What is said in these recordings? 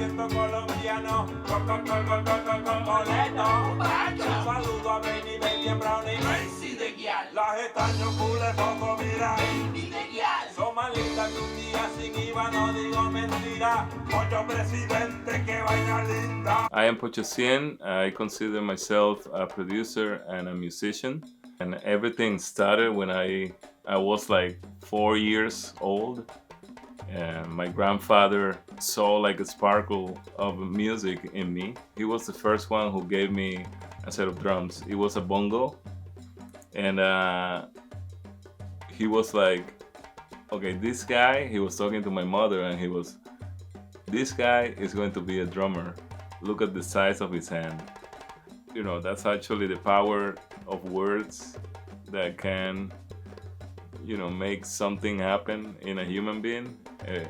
acento colombiano, coleto, un saludo a Baby Baby and Brownie, Mercy de Guial, la gestaño pule poco mira, Baby de Guial, son más lindas que un día sin IVA, no digo mentira, Pocho presidente, que vaina linda. I am Pocho. I consider myself a producer and a musician, and everything started when I was like 4 years old. And my grandfather saw like a sparkle of music in me. He was the first one who gave me a set of drums. It was a bongo, and he was like, okay, this guy, he was talking to my mother, and this guy is going to be a drummer. Look at the size of his hand. You know, that's actually the power of words that can, you know, make something happen in a human being,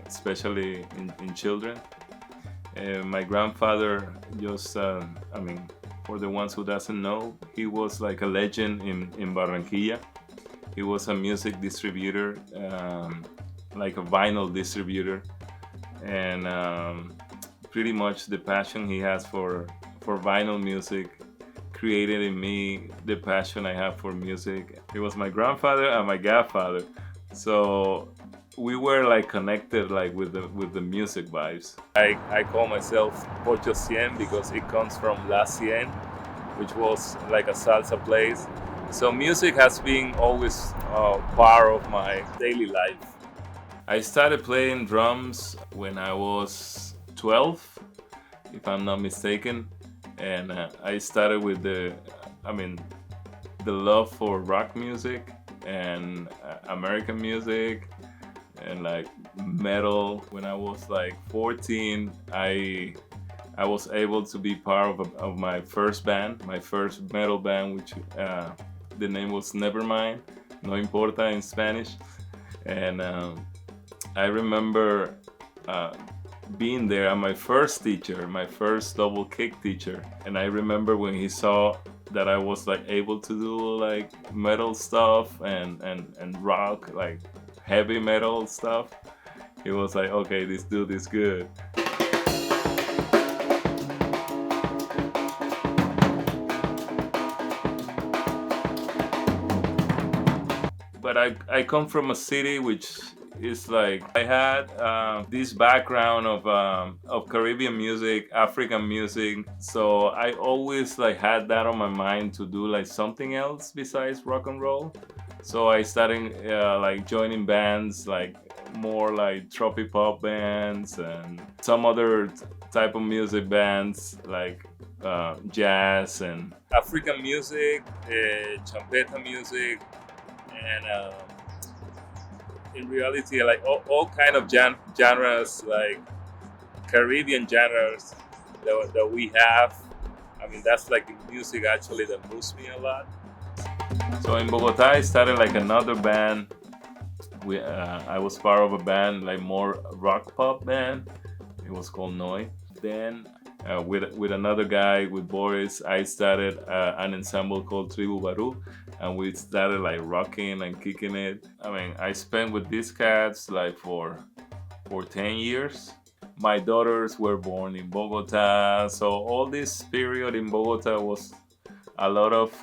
especially in children. My grandfather just, for the ones who doesn't know, he was like a legend in Barranquilla. He was a music distributor, like a vinyl distributor, and pretty much the passion he has for vinyl music created in me the passion I have for music. It was my grandfather and my godfather, so we were like connected like with the music vibes. I call myself Pocho 100 because it comes from La Cien, which was like a salsa place. So music has been always part of my daily life. I started playing drums when I was 12, if I'm not mistaken. And I started with the love for rock music and American music and like metal. When I was like 14, I was able to be part of my first band, my first metal band, which the name was Nevermind, No Importa in Spanish. And I remember being there, and my first teacher, my first double kick teacher, and I remember when he saw that I was like able to do like metal stuff and rock, like heavy metal stuff, he was like, okay, this dude is good. But I come from a city which is like, I had this background of Caribbean music, African music, so I always like had that on my mind to do like something else besides rock and roll. So I started like joining bands, like more like tropic pop bands and some other type of music bands, like jazz and African music, champeta music, and in reality, like all kind of genres, like Caribbean genres that we have. I mean, that's like the music actually that moves me a lot. So in Bogota, I started like another band. I was part of a band, like more rock pop band. It was called Noi. Then with another guy, with Boris, I started an ensemble called Tribu Baru, and we started like rocking and kicking it. I mean, I spent with these cats like for 10 years. My daughters were born in Bogota, so all this period in Bogota was a lot of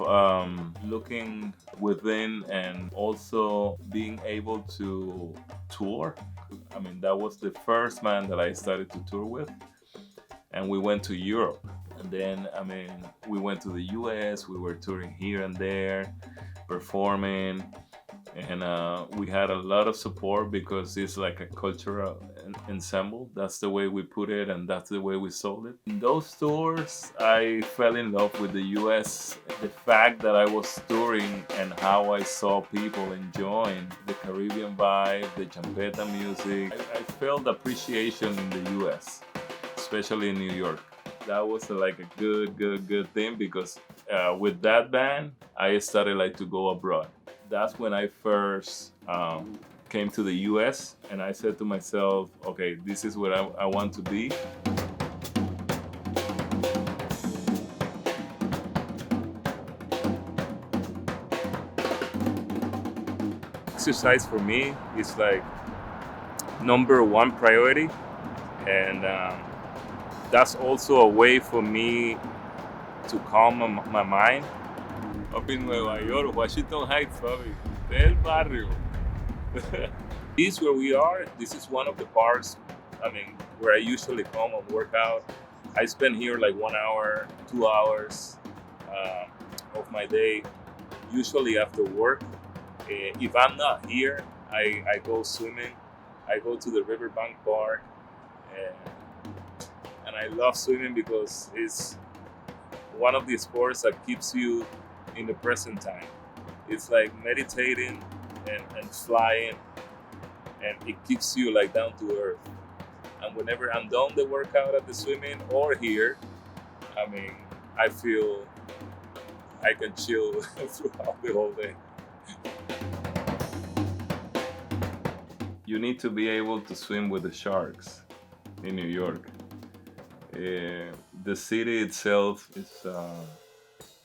looking within and also being able to tour. I mean, that was the first band that I started to tour with. And we went to Europe. And then, I mean, we went to the US, we were touring here and there, performing. And we had a lot of support because it's like a cultural ensemble. That's the way we put it, and that's the way we sold it. In those tours, I fell in love with the US. The fact that I was touring and how I saw people enjoying the Caribbean vibe, the champeta music. I felt appreciation in the US, especially in New York. That was like a good thing because with that band, I started like to go abroad. That's when I first came to the US, and I said to myself, okay, this is what I want to be. Exercise for me is like number one priority, and that's also a way for me to calm my mind. Up in Nueva York, Washington Heights, papi, del barrio. This where we are. This is one of the parks. I mean, where I usually come and work out. I spend here like 1 hour, 2 hours of my day, usually after work. If I'm not here, I go swimming. I go to the Riverbank Park, and I love swimming because it's one of the sports that keeps you in the present time. It's like meditating and flying, and it keeps you like down to earth. And whenever I'm done the workout at the swimming or here, I mean, I feel I can chill throughout the whole day. You need to be able to swim with the sharks in New York. The city itself is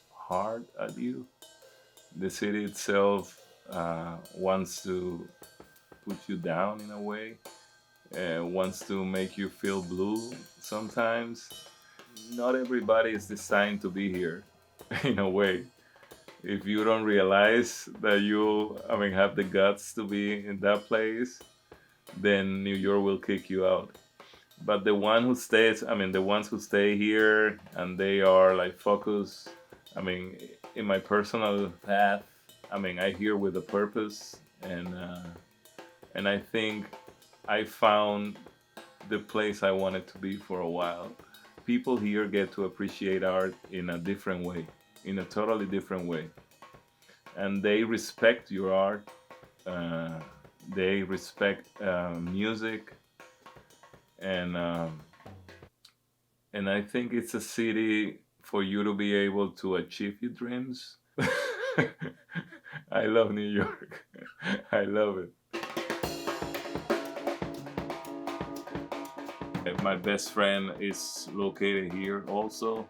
hard at you. The city itself wants to put you down in a way, wants to make you feel blue sometimes. Not everybody is designed to be here in a way. If you don't realize that you, I mean, have the guts to be in that place, then New York will kick you out. But the one who stays, I mean, the ones who stay here and they are like focused, I mean, in my personal path, I mean, I here with a purpose, and I think I found the place I wanted to be for a while. People here get to appreciate art in a different way, in a totally different way, and they respect your art. They respect music, and and I think it's a city for you to be able to achieve your dreams. I love New York. I love it. My best friend is located here also.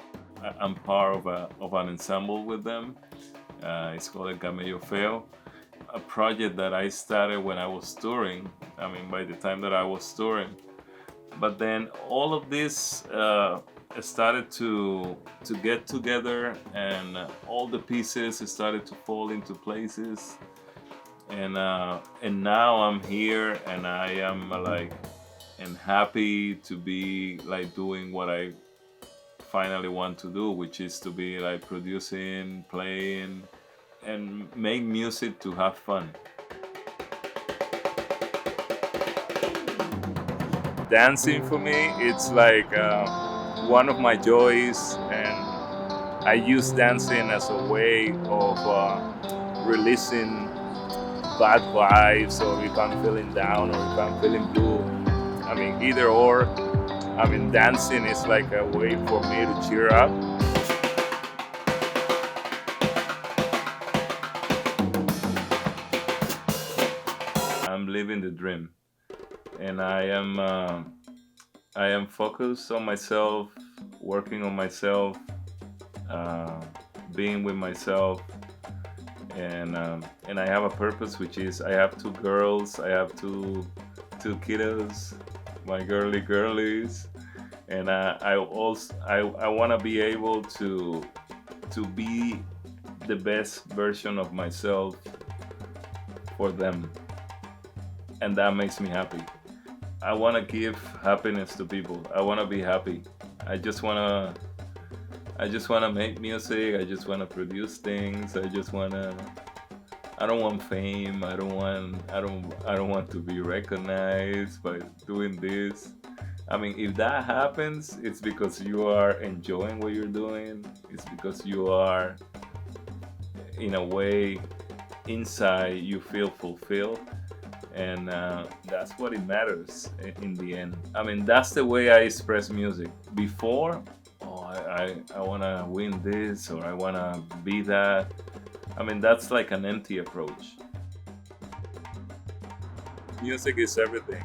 I'm part of an ensemble with them. It's called El Camello Feo, a project that I started when I was touring. I mean, by the time that I was touring. But then all of this started to get together, and all the pieces started to fall into places. And now I'm here, and I am like and happy to be like doing what I finally want to do, which is to be like producing, playing, and make music to have fun. Dancing for me, it's like one of my joys, and I use dancing as a way of releasing bad vibes, or if I'm feeling down, or if I'm feeling blue. I mean, either or. I mean, dancing is like a way for me to cheer up. I'm living the dream, and I am focused on myself, working on myself, uh, being with myself, and I have a purpose, which is I have two girls, I have two kiddos, my girlies, and I want to be able to be the best version of myself for them, and that makes me happy. I want to give happiness to people. I want to be happy. I just want to make music. I just want to produce things. I don't want fame. I don't want to be recognized by doing this. I mean, if that happens, it's because you are enjoying what you're doing. It's because you are, in a way, inside you feel fulfilled, and that's what it matters in the end. I mean, that's the way I express music. Before, oh, I want to win this, or I want to be that. I mean, that's like an empty approach. Music is everything.